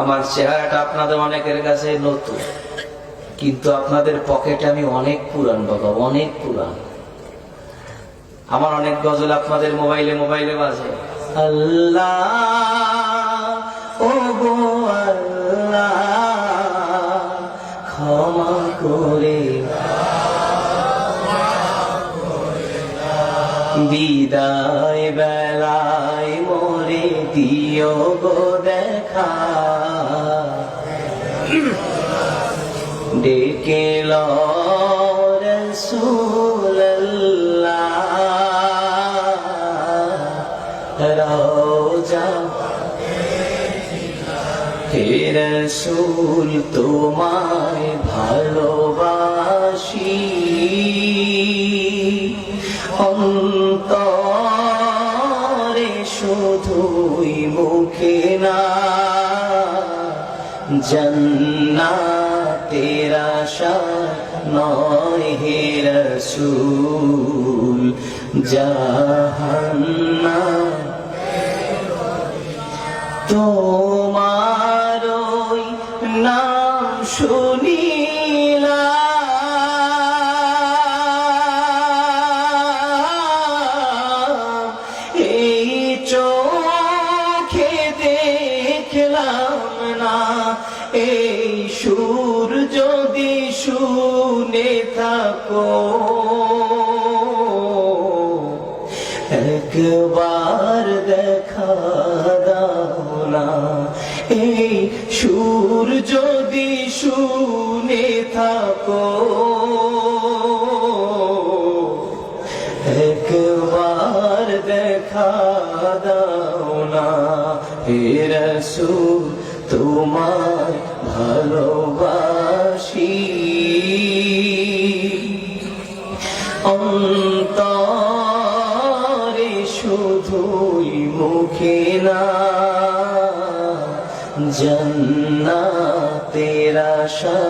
আমার চেহারাটা আপনাদের অনেকের কাছে নতুন, কিন্তু আপনাদের পকেটে আমি অনেক পুরান বাবা, অনেক পুরান। আমার অনেক গজল আপনাদের মোবাইলে মোবাইলে বাজে। আল্লাহ ও গো আল্লাহ ক্ষমা করে বিদায় বেলায় মোরে দিও গো দেখা, ডেকে লো রাসূলুল্লাহ রওজা হে রাসূল তোমায় ভালোবাসি, অন্তরে শুধুই মুখে না, জান্নাতের আশা নয় হে রাসূল, জাহান্নাম তোমার ওই নাম শুনিলাম, এই চোখে দেখলাম না, এই সুর যদি শুনে থাকো একবার দেখা দাও না, এই সুর যদি শুনে থাকো একবার দেখা দাও না, হে রাসূল তোমায় ভালোবাসি, অন্তরে শুধুই মুখে না, জান্নাতের আশা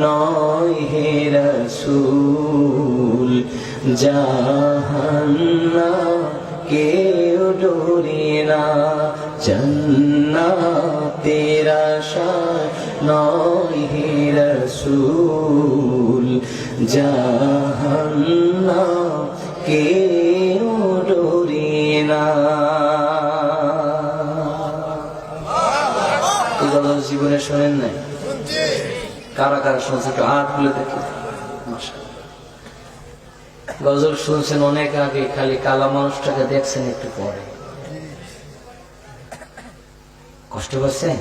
নয় হে রাসূল, জাহান্নাম কেউ ডোরে না, জান্নাতের আশা নয় হে রাসূল, জাহান্নাম কেউ ডোরে না। এই গজল জীবনে শোনেন নাই? কারা কারা শুনছে একটু হাত খুলে দেখি। গজল শুনছেন অনেক আগে, খালি কালা মানুষটাকে দেখছেন একটু পরে। কষ্ট পাচ্ছেন?